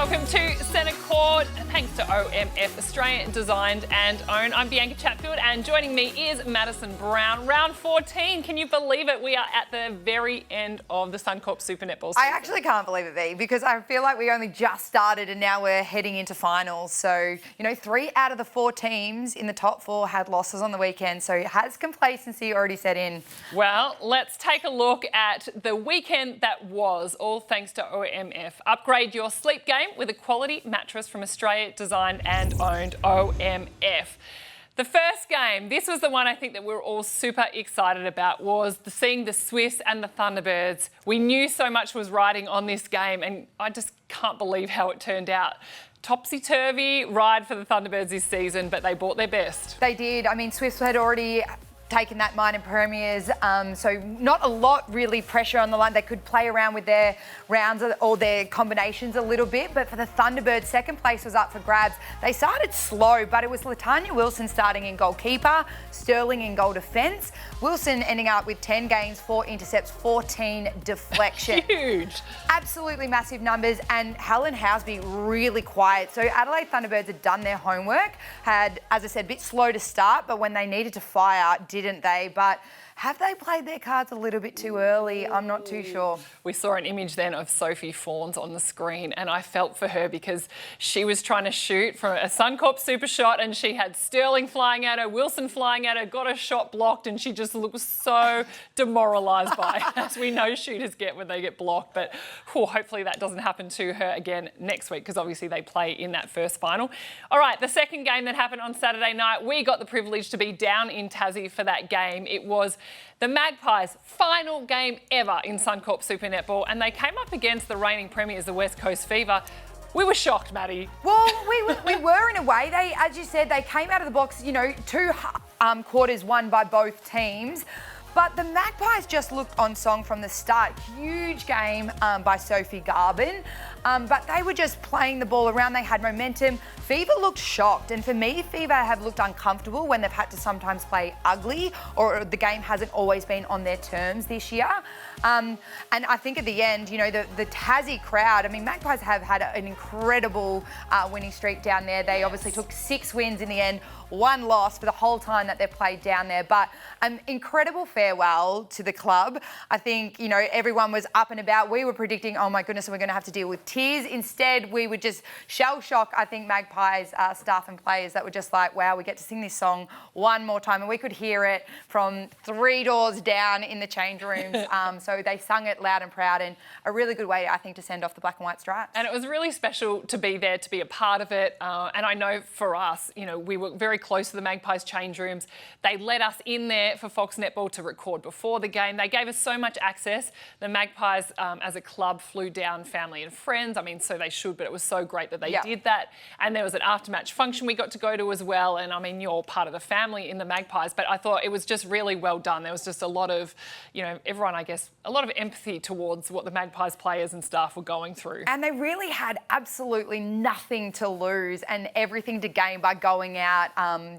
welcome to Centre Court. Thanks to OMF, Australian designed and owned. I'm Bianca Chatfield, and joining me is Madison Brown. Round 14. Can you believe it? We are at the very end of the Suncorp Super Netball season. I actually can't believe it, V, because I feel like we only just started and now we're heading into finals. So, 3 out of the 4 teams in the top 4 had losses on the weekend. So has complacency already set in? Well, let's take a look at the weekend that was, all thanks to OMF. Upgrade your sleep game with a quality mattress from Australia designed and owned OMF. The first game, this was the one I think that we were all super excited about, was seeing the Swifts and the Thunderbirds. We knew so much was riding on this game, and I just can't believe how it turned out. Topsy-turvy ride for the Thunderbirds this season, but they bought their best. They did. I mean, Swifts had already taken that minor premiers, so not a lot really pressure on the line. They could play around with their rounds or their combinations a little bit, but for the Thunderbirds, second place was up for grabs. They started slow, but it was Latanya Wilson starting in goalkeeper, Sterling in goal defence, Wilson ending up with 10 gains, 4 intercepts, 14 deflections. Huge. Absolutely massive numbers, and Helen Housby really quiet. So Adelaide Thunderbirds had done their homework, had, as I said, a bit slow to start, but when they needed to fire, didn't they? But have they played their cards a little bit too early? I'm not too sure. We saw an image then of Sophie Fawns on the screen, and I felt for her because she was trying to shoot from a Suncorp super shot, and she had Sterling flying at her, Wilson flying at her, got a shot blocked, and she just looked so demoralised by it, as we know shooters get when they get blocked. But hopefully that doesn't happen to her again next week, because obviously they play in that first final. All right, the second game that happened on Saturday night, we got the privilege to be down in Tassie for that game. It was the Magpies' final game ever in Suncorp Super Netball, and they came up against the reigning premiers, the West Coast Fever. We were shocked, Maddie. Well, we were in a way. They, as you said, they came out of the box, 2 quarters won by both teams. But the Magpies just looked on song from the start. Huge game by Sophie Garvin. But they were just playing the ball around. They had momentum. Fever looked shocked. And for me, Fever have looked uncomfortable when they've had to sometimes play ugly, or the game hasn't always been on their terms this year. And I think at the end, the Tassie crowd, I mean, Magpies have had an incredible winning streak down there. They obviously took 6 wins in the end, 1 loss for the whole time that they've played down there. But an incredible farewell to the club. I think, everyone was up and about. We were predicting, oh my goodness, we're going to have to deal with tears. Instead, we were just shell shock, I think, Magpies staff and players that were just like, wow, we get to sing this song one more time. And we could hear it from 3 doors down in the change rooms. So they sung it loud and proud, and a really good way, I think, to send off the black and white stripes. And it was really special to be there, to be a part of it. And I know for us, we were very close to the Magpies change rooms. They let us in there for Fox Netball to record before the game. They gave us so much access. The Magpies, as a club, flew down family and friends. I mean, so they should, but it was so great that they did that. And there was an after-match function we got to go to as well. And I mean, you're part of the family in the Magpies, but I thought it was just really well done. There was just a lot of, everyone, I guess, a lot of empathy towards what the Magpies players and staff were going through. And they really had absolutely nothing to lose and everything to gain by going out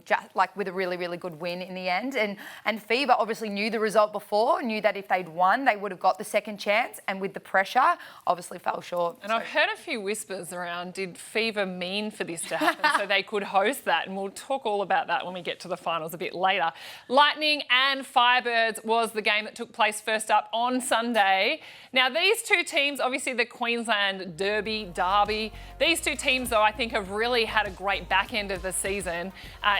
just like with a really, really good win in the end. And Fever obviously knew the result before, knew that if they'd won, they would have got the second chance, and with the pressure, obviously fell short. And I've heard a few whispers around, did Fever mean for this to happen so they could host that? And we'll talk all about that when we get to the finals a bit later. Lightning and Firebirds was the game that took place first up on Sunday. Now, these 2 teams, obviously the Queensland Derby, these 2 teams, though, I think have really had a great back end of the season.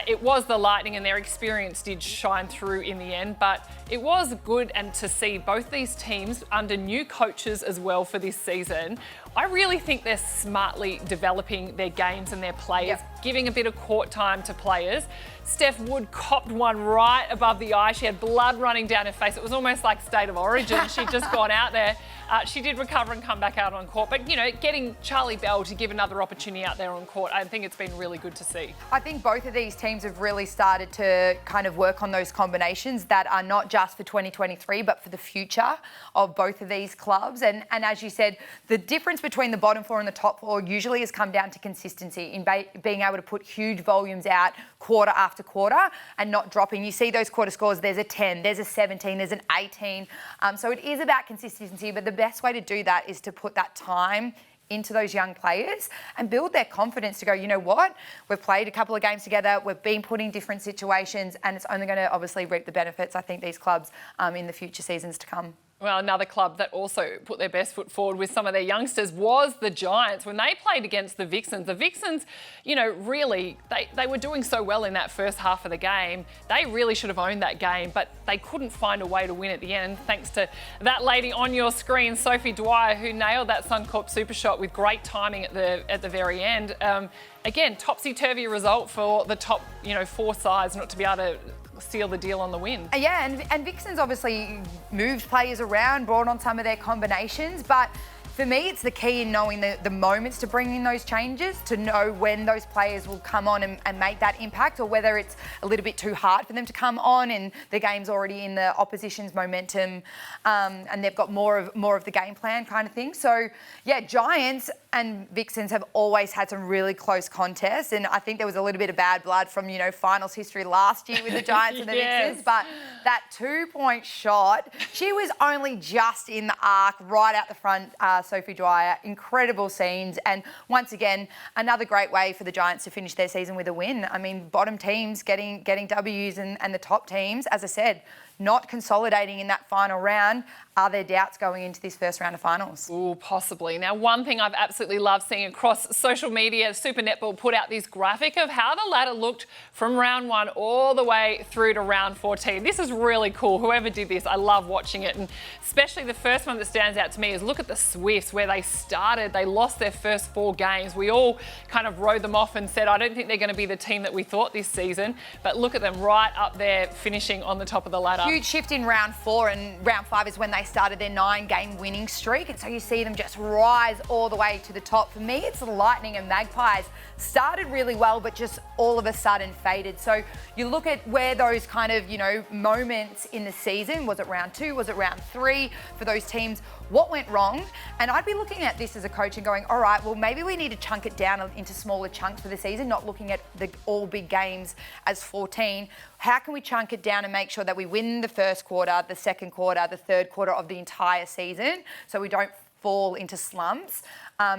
It was the Lightning, and their experience did shine through in the end, but it was good and to see both these teams under new coaches as well for this season. I really think they're smartly developing their games and their players, giving a bit of court time to players. Steph Wood copped one right above the eye. She had blood running down her face. It was almost like State of Origin. She'd just gone out there. She did recover and come back out on court. But, getting Charlie Bell to give another opportunity out there on court, I think it's been really good to see. I think both of these teams have really started to kind of work on those combinations that are not just for 2023, but for the future of both of these clubs. And as you said, the difference between the bottom 4 and the top 4 usually has come down to consistency in being able to put huge volumes out quarter after quarter and not dropping. You see those quarter scores, there's a 10, there's a 17, there's an 18. So it is about consistency, but the best way to do that is to put that time into those young players and build their confidence to go, you know what, we've played a couple of games together, we've been put in different situations, and it's only going to obviously reap the benefits, I think, these clubs in the future seasons to come. Well, another club that also put their best foot forward with some of their youngsters was the Giants. When they played against the Vixens, really, they were doing so well in that first half of the game. They really should have owned that game, but they couldn't find a way to win at the end, thanks to that lady on your screen, Sophie Dwyer, who nailed that Suncorp super shot with great timing at the very end. Again, topsy-turvy result for the top, 4 sides not to be able to seal the deal on the win. Yeah, and Vixens obviously moved players around, brought on some of their combinations, but for me, it's the key in knowing the moments to bring in those changes, to know when those players will come on and make that impact, or whether it's a little bit too hard for them to come on and the game's already in the opposition's momentum and they've got more of the game plan kind of thing. So, yeah, Giants and Vixens have always had some really close contests, and I think there was a little bit of bad blood from, finals history last year with the Giants and the Yes. Vixens, but that 2-point shot, she was only just in the arc, right out the front, Sophie Dwyer. Incredible scenes, and once again, another great way for the Giants to finish their season with a win. I mean, bottom teams getting W's and the top teams, as I said, not consolidating in that final round. Are there doubts going into this first round of finals? Oh, possibly. Now, one thing I've absolutely loved seeing across social media, Super Netball put out this graphic of how the ladder looked from round 1 all the way through to round 14. This is really cool. Whoever did this, I love watching it. And especially the first one that stands out to me is look at the Swifts, where they started. They lost their first 4 games. We all kind of wrote them off and said, I don't think they're going to be the team that we thought this season. But look at them right up there, finishing on the top of the ladder. Huge shift in round 4, and round 5 is when they started their 9-game winning streak, and so you see them just rise all the way to the top. For me, it's the Lightning and Magpies. Started really well, but just all of a sudden faded. So you look at where those kind of, moments in the season, was it round 2, was it round 3 for those teams? What went wrong? And I'd be looking at this as a coach and going, all right, well, maybe we need to chunk it down into smaller chunks for the season, not looking at the all big games as 14. How can we chunk it down and make sure that we win the first quarter, the second quarter, the third quarter of the entire season, so we don't fall into slumps?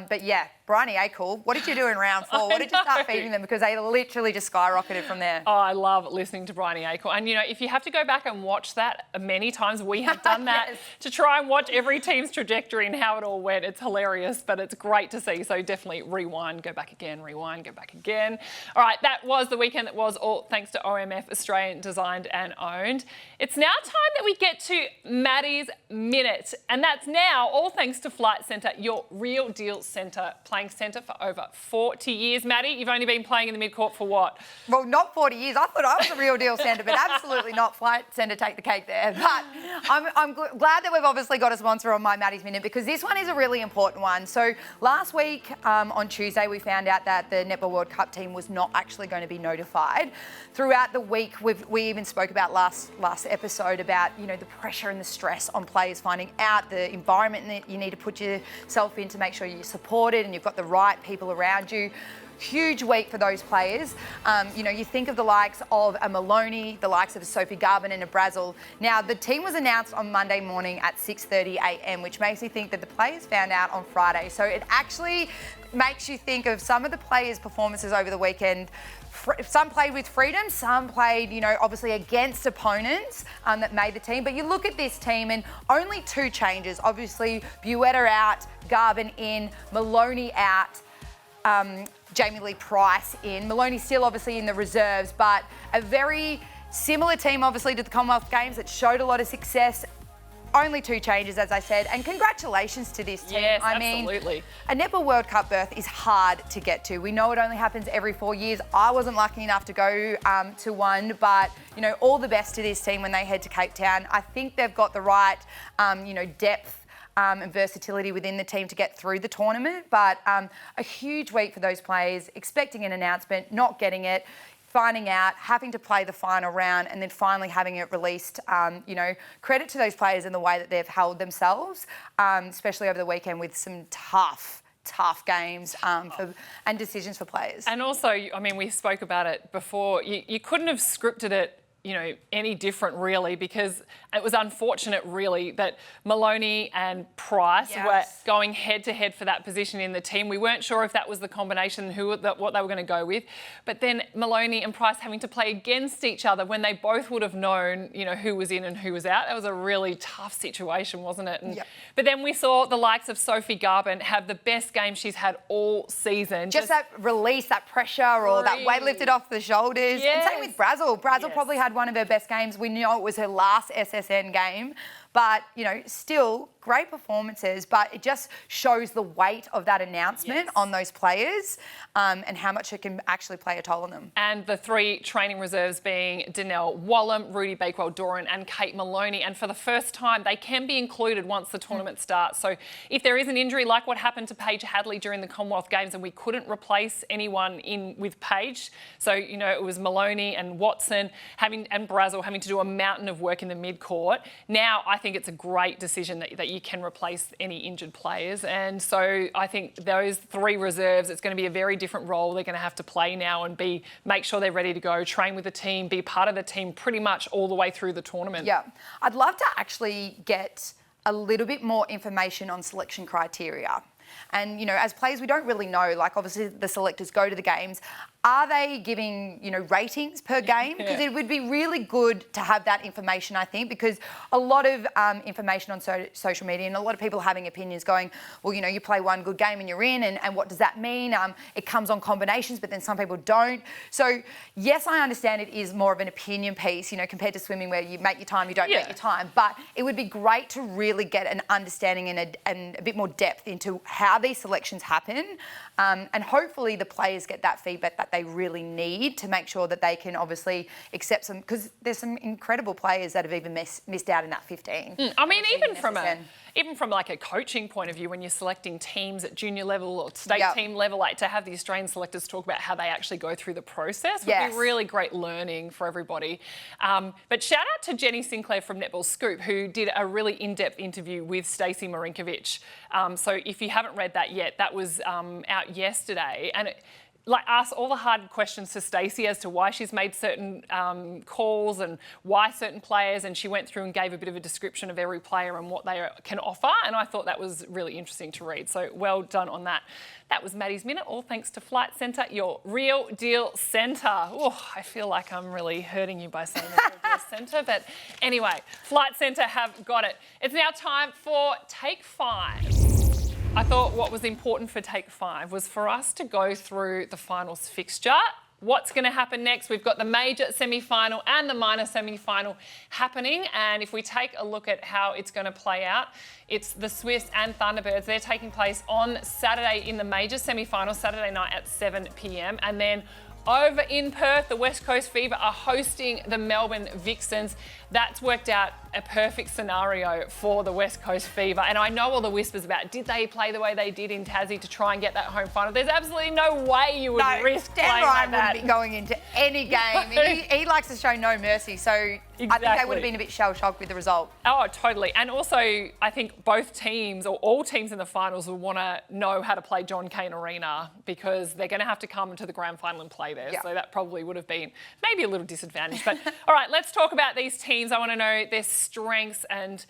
But yeah, Bryony Akel, what did you do in round 4? What did you start feeding them? Because they literally just skyrocketed from there. Oh, I love listening to Bryony Akel. And, if you have to go back and watch that many times, we have done that Yes. to try and watch every team's trajectory and how it all went. It's hilarious, but it's great to see. So definitely rewind, go back again, rewind, go back again. All right, that was the weekend. That was all thanks to OMF, Australian Designed and Owned. It's now time that we get to Maddie's Minute. And that's now all thanks to Flight Centre, your real deal centre, playing centre for over 40 years. Maddie, you've only been playing in the mid-court for what? Well, not 40 years. I thought I was a real deal centre, but absolutely not. Flight Centre, take the cake there. But I'm glad that we've obviously got a sponsor on my Maddie's Minute, because this one is a really important one. So last week on Tuesday, we found out that the Netball World Cup team was not actually going to be notified. Throughout the week, we even spoke about last episode about, the pressure and the stress on players finding out, the environment that you need to put yourself in to make sure you're supported and you've got the right people around you. Huge week for those players. You think of the likes of a Maloney, the likes of a Sophie Garvin and a Brazel. Now, the team was announced on Monday morning at 6:30 a.m, which makes me think that the players found out on Friday. So it actually makes you think of some of the players' performances over the weekend. Some played with freedom, some played, obviously against opponents that made the team. But you look at this team and only 2 changes. Obviously, Buetta out, Garvin in, Maloney out, Jamie Lee Price in. Maloney still obviously in the reserves, but a very similar team obviously to the Commonwealth Games that showed a lot of success. Only 2 changes, as I said, and congratulations to this team. Yes, I absolutely. mean, a Netball World Cup berth is hard to get to. We know it only happens every 4 years. I wasn't lucky enough to go to one, but, all the best to this team when they head to Cape Town. I think they've got the right, depth and versatility within the team to get through the tournament, but a huge week for those players, expecting an announcement, not getting it, finding out, having to play the final round, and then finally having it released. Credit to those players in the way that they've held themselves, especially over the weekend with some tough games and decisions for players. And also, we spoke about it before. You couldn't have scripted it any different really, because it was unfortunate really that Maloney and Price were going head to head for that position in the team. We weren't sure if that was the combination, what they were going to go with, but then Maloney and Price having to play against each other when they both would have known, who was in and who was out. That was a really tough situation, wasn't it? But then we saw the likes of Sophie Garben have the best game she's had all season. Just that release, that pressure, or that weight lifted off the shoulders. And same with Brazel. Brazel probably had one of her best games. We know it was her last SSN game, but, still great performances, but it just shows the weight of that announcement on those players and how much it can actually play a toll on them. And the 3 training reserves being Danelle Wallum, Rudy Bakewell-Doran and Kate Maloney. And for the first time, they can be included once the tournament starts. So if there is an injury like what happened to Paige Hadley during the Commonwealth Games and we couldn't replace anyone in with Paige, so, it was Maloney and Watson and Brazel having to do a mountain of work in the mid-court. Now I think it's a great decision that you can replace any injured players. And so I think those 3 reserves, it's going to be a very different role they're going to have to play now and make sure they're ready to go, train with the team, be part of the team pretty much all the way through the tournament. Yeah. I'd love to actually get a little bit more information on selection criteria. And, as players, we don't really know, like obviously the selectors go to the games. Are they giving, ratings per game? Because it would be really good to have that information, I think, because a lot of information on social media and a lot of people having opinions going, well, you play one good game and you're in, and what does that mean? It comes on combinations, but then some people don't. So, yes, I understand it is more of an opinion piece, compared to swimming where you make your time, you don't make your time. But it would be great to really get an understanding and a bit more depth into how these selections happen. And hopefully the players get that feedback that they really need to make sure that they can obviously accept some, because there's some incredible players that have even missed out in that 15. I mean, even from like a coaching point of view, when you're selecting teams at junior level or state team level, like to have the Australian selectors talk about how they actually go through the process would be really great learning for everybody. But shout out to Jenny Sinclair from Netball Scoop, who did a really in-depth interview with Stacey Marinkovic. So if you haven't read that yet, that was out yesterday, and asked all the hard questions to Stacey as to why she's made certain calls and why certain players, and she went through and gave a bit of a description of every player and what they can offer, and I thought that was really interesting to read. So well done on that. That was Maddie's Minute, all thanks to Flight Centre, your real deal centre. Oh, I feel like I'm really hurting you by saying the real deal centre, but anyway, Flight Centre have got it. It's now time for Take 5. I thought what was important for Take 5 was for us to go through the finals fixture. What's going to happen next? We've got the major semi-final and the minor semi-final happening. And if we take a look at how it's going to play out, it's the Swifts and Thunderbirds. They're taking place on Saturday in the major semi-final, Saturday night at 7 p.m. And then over in Perth, the West Coast Fever are hosting the Melbourne Vixens. That's worked out a perfect scenario for the West Coast Fever. And I know all the whispers about, did they play the way they did in Tassie to try and get that home final? There's absolutely no way you would risk playing like that. Dan Ryan wouldn't be going into any game. He likes to show no mercy. So I think they would have been a bit shell-shocked with the result. Oh, totally. And also, I think both teams, or all teams in the finals, will want to know how to play John Cain Arena, because they're going to have to come to the grand final and play there. So that probably would have been maybe a little disadvantage. But all right, let's talk about these teams. I want to know their strengths and,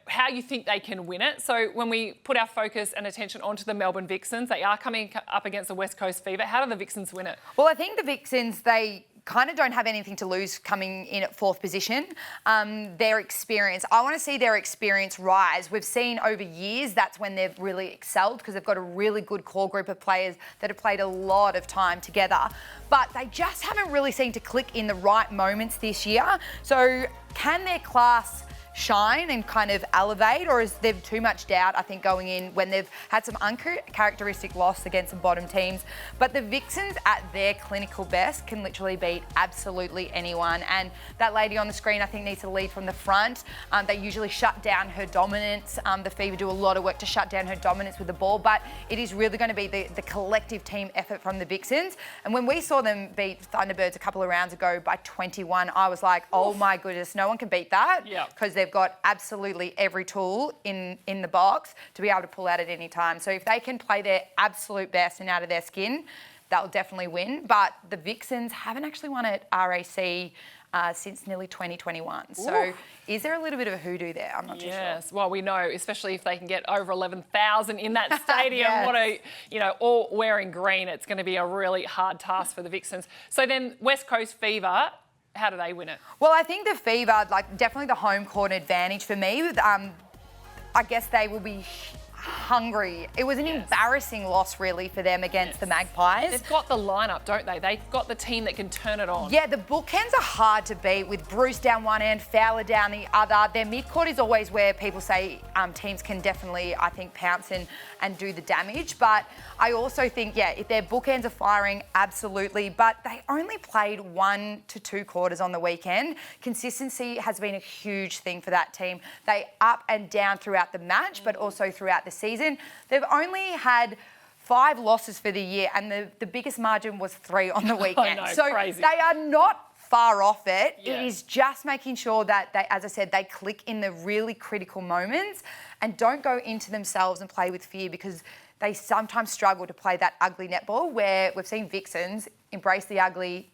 how you think they can win it. So when we put our focus and attention onto the Melbourne Vixens, they are coming up against the West Coast Fever. How do the Vixens win it? Well, I think the Vixens, they kind of don't have anything to lose coming in at 4th position. Their experience, I want to see their experience rise. We've seen over years that's when they've really excelled, because they've got a really good core group of players that have played a lot of time together. But they just haven't really seemed to click in the right moments this year. So can their class shine and kind of elevate, or is there too much doubt, I think, going in when they've had some uncharacteristic loss against some bottom teams? But the Vixens at their clinical best can literally beat absolutely anyone, and that lady on the screen, I think, needs to lead from the front. They usually shut down her dominance. The Fever do a lot of work to shut down her dominance with the ball, but it is really going to be the collective team effort from the Vixens. And when we saw them beat Thunderbirds a couple of rounds ago by 21, I was like, oh my goodness, no one can beat that, because they've got absolutely every tool in the box to be able to pull out at any time. So if they can play their absolute best and out of their skin, they'll definitely win. But the Vixens haven't actually won at RAC since nearly 2021. So is there a little bit of a hoodoo there? I'm not too sure. Yes, well, we know, especially if they can get over 11,000 in that stadium, Yes. what a, all wearing green, it's going to be a really hard task for the Vixens. So then West Coast Fever, how do they win it? Well, I think the Fever, definitely the home court advantage for me. I guess they will be hungry. It was an embarrassing loss, really, for them against the Magpies. They've got the lineup, don't they? They've got the team that can turn it on. Yeah, the bookends are hard to beat with Bruce down one end, Fowler down the other. Their midcourt is always where people say teams can definitely, I think, pounce and do the damage. But I also think, if their bookends are firing, absolutely. But they only played 1 to 2 quarters on the weekend. Consistency has been a huge thing for that team. They up and down throughout the match, but also throughout the season. They've only had 5 losses for the year, and the biggest margin was 3 on the weekend. I know, so crazy. they are not far off it. Yeah. It is just making sure that they, as I said, they click in the really critical moments and don't go into themselves and play with fear, because they sometimes struggle to play that ugly netball where we've seen Vixens embrace the ugly,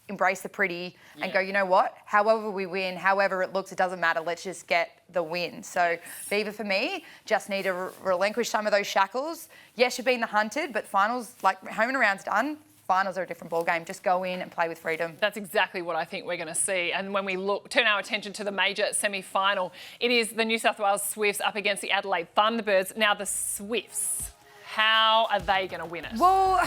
embrace the pretty, and go, you know what? However we win, however it looks, it doesn't matter. Let's just get the win. So Fever, for me, just need to relinquish some of those shackles. Yes, you've been the hunted, but finals, home and around's done. Finals are a different ballgame. Just go in and play with freedom. That's exactly what I think we're going to see. And when we turn our attention to the major semi-final, it is the New South Wales Swifts up against the Adelaide Thunderbirds. Now, the Swifts, how are they going to win it? Well,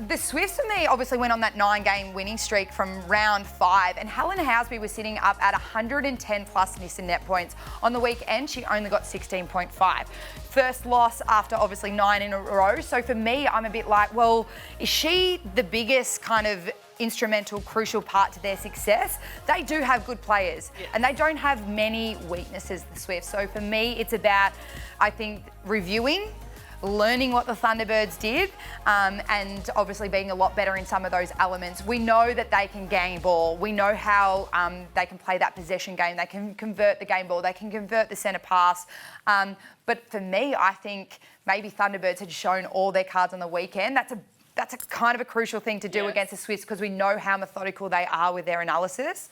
the Swifts for me obviously went on that 9-game winning streak from round 5, and Helen Housby was sitting up at 110 plus Nissan net points. On the weekend, she only got 16.5. First loss after obviously 9 in a row. So for me, I'm a bit like, well, is she the biggest kind of instrumental, crucial part to their success? They do have good players, and they don't have many weaknesses, the Swifts. So for me, it's about, I think, reviewing, learning what the Thunderbirds did, and obviously being a lot better in some of those elements. We know that they can gang ball. We know how they can play that possession game. They can convert the game ball. They can convert the centre pass. But for me, I think maybe Thunderbirds had shown all their cards on the weekend. That's a kind of a crucial thing to do against the Swifts, because we know how methodical they are with their analysis.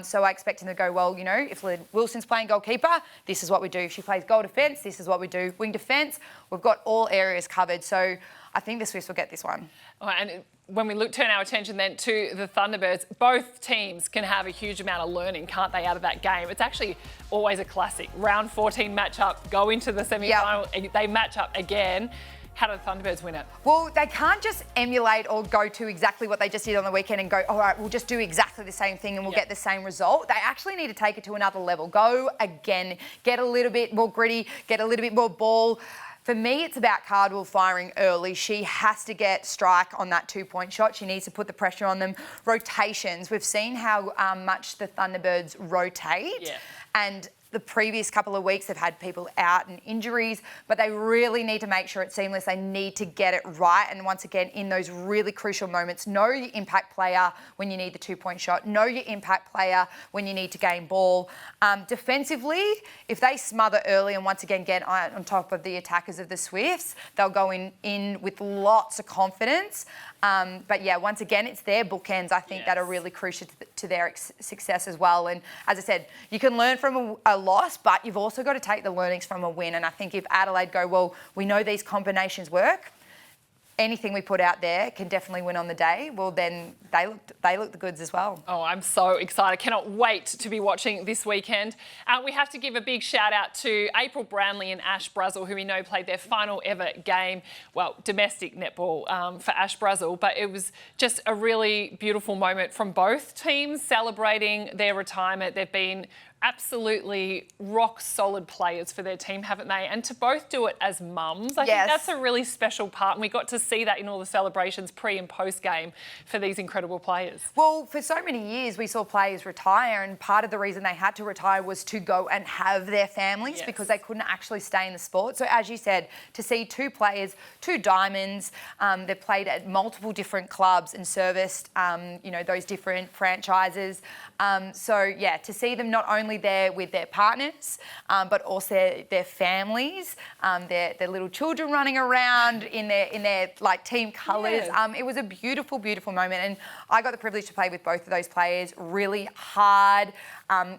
So I expect them to go, well, if Lynn Wilson's playing goalkeeper, this is what we do. If she plays goal defence, this is what we do. Wing defence, we've got all areas covered. So I think the Swifts will get this one. Oh, and when we turn our attention then to the Thunderbirds, both teams can have a huge amount of learning, can't they, out of that game? It's actually always a classic. Round 14 match-up, go into the semi-final, they match up again. How do the Thunderbirds win it? Well, they can't just emulate or go to exactly what they just did on the weekend and go, all right, we'll just do exactly the same thing and we'll get the same result. They actually need to take it to another level. Go again, get a little bit more gritty, get a little bit more ball. For me, it's about Cardwell firing early. She has to get strike on that 2-point shot. She needs to put the pressure on them. Rotations. We've seen how much the Thunderbirds rotate. And the previous couple of weeks, they've had people out and injuries, but they really need to make sure it's seamless. They need to get it right. And once again, in those really crucial moments, know your impact player when you need the 2-point shot. Know your impact player when you need to gain ball. Defensively, if they smother early and once again get on top of the attackers of the Swifts, they'll go in with lots of confidence. But yeah, once again, it's their bookends, I think, that are really crucial to their success as well. And as I said, you can learn from a loss, but you've also got to take the learnings from a win. And I think if Adelaide go, well, we know these combinations work, anything we put out there can definitely win on the day, well, then they look the goods as well. Oh, I'm so excited. Cannot wait to be watching this weekend. We have to give a big shout out to April Brownlee and Ash Brazel, who we know played their final ever game, well, domestic netball for Ash Brazel, but it was just a really beautiful moment from both teams celebrating their retirement. They've been absolutely rock solid players for their team, haven't they? And to both do it as mums, I think that's a really special part. And we got to see that in all the celebrations pre and post game for these incredible players. Well, for so many years, we saw players retire, and part of the reason they had to retire was to go and have their families because they couldn't actually stay in the sport. So as you said, to see 2 players, 2 diamonds, they've played at multiple different clubs and serviced, those different franchises. So yeah, to see them not only only there with their partners, but also their families, their little children running around in their like team colours. Yes. It was a beautiful, beautiful moment, and I got the privilege to play with both of those players. Really hard,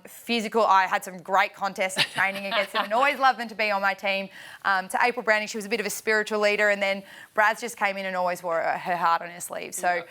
physical. I had some great contests of training against them, and always loved them to be on my team. To April Browning, she was a bit of a spiritual leader, and then Braz just came in and always wore her heart on her sleeve. So,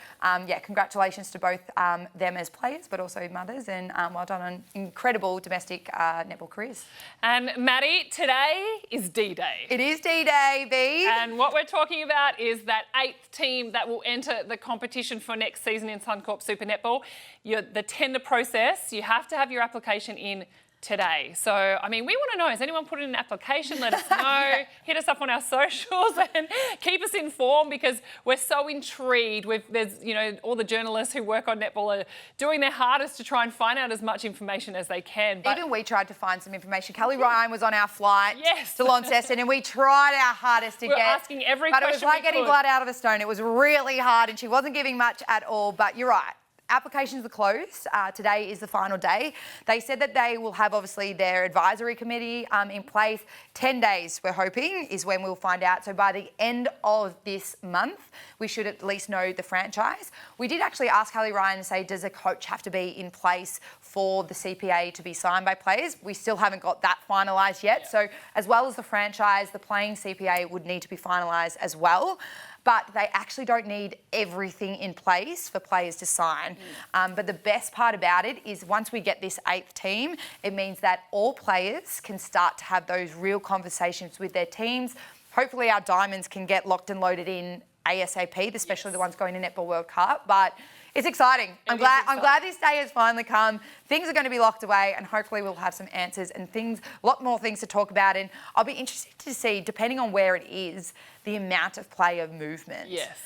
congratulations to both them as players, but also mothers, and well done on incredible domestic netball careers. And Maddie, today is D-Day. It is D-Day, B. And what we're talking about is that 8th team that will enter the competition for next season in Suncorp Super Netball. The tender process, you have to have your application in today. So, I mean, we want to know, has anyone put in an application? Let us know. Hit us up on our socials and keep us informed, because we're so intrigued. There's, all the journalists who work on netball are doing their hardest to try and find out as much information as they can. But even we tried to find some information. Kelly Ryan was on our flight to Launceston, and we tried our hardest to We're asking every question. But it was like getting blood out of a stone. It was really hard, and she wasn't giving much at all. But you're right. Applications are closed. Today is the final day. They said that they will have, obviously, their advisory committee in place. 10 days, we're hoping, is when we'll find out. So by the end of this month, we should at least know the franchise. We did actually ask Kelly Ryan and say, does a coach have to be in place for the CPA to be signed by players? We still haven't got that finalised yet. Yeah. So as well as the franchise, the playing CPA would need to be finalised as well. But they actually don't need everything in place for players to sign. But the best part about it is once we get this 8th team, it means that all players can start to have those real conversations with their teams. Hopefully our diamonds can get locked and loaded in ASAP, especially the ones going to Netball World Cup. But it's exciting. I'm glad this day has finally come. Things are going to be locked away, and hopefully we'll have some answers and a lot more things to talk about. And I'll be interested to see, depending on where it is, the amount of player movement. Yes.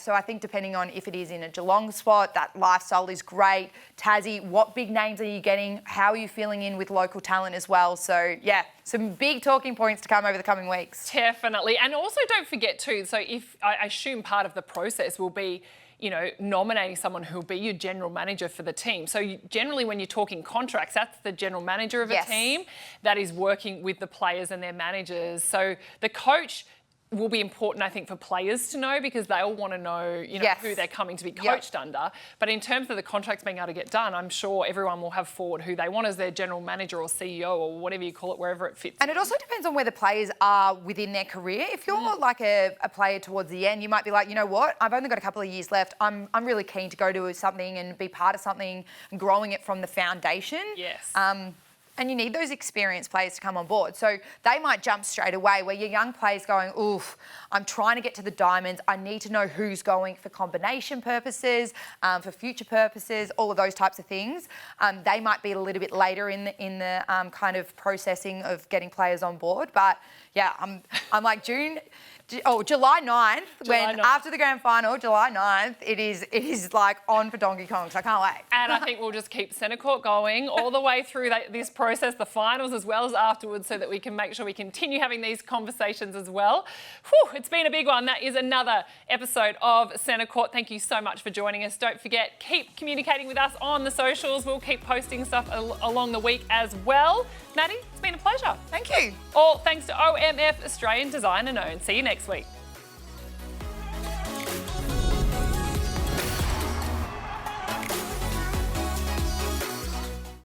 So I think depending on if it is in a Geelong spot, that lifestyle is great. Tassie, what big names are you getting? How are you filling in with local talent as well? So, some big talking points to come over the coming weeks. Definitely. And also don't forget too, so if I assume part of the process will be nominating someone who'll be your general manager for the team. So generally when you're talking contracts, that's the general manager of a team that is working with the players and their managers. So the coach will be important, I think, for players to know, because they all want to know, who they're coming to be coached under. But in terms of the contracts being able to get done, I'm sure everyone will have forward who they want as their general manager or CEO or whatever you call it, wherever it fits. And it also depends on where the players are within their career. If you're like a player towards the end, you might be like, you know what, I've only got a couple of years left. I'm really keen to go to something and be part of something and growing it from the foundation. Yes. And you need those experienced players to come on board. So they might jump straight away, where your young players going, oof, I'm trying to get to the diamonds. I need to know who's going for combination purposes, for future purposes, all of those types of things. They might be a little bit later in the kind of processing of getting players on board. But yeah, I'm like July 9th, after the grand final, July 9th, it is like on for Donkey Kong, so I can't wait. And I think we'll just keep Centre Court going all the way through this process, the finals as well as afterwards, so that we can make sure we continue having these conversations as well. Whew, it's been a big one. That is another episode of Centre Court. Thank you so much for joining us. Don't forget, keep communicating with us on the socials. We'll keep posting stuff along the week as well. Maddie, it's been a pleasure. Thank you. All thanks to OMF, Australian Design and Own. See you next week.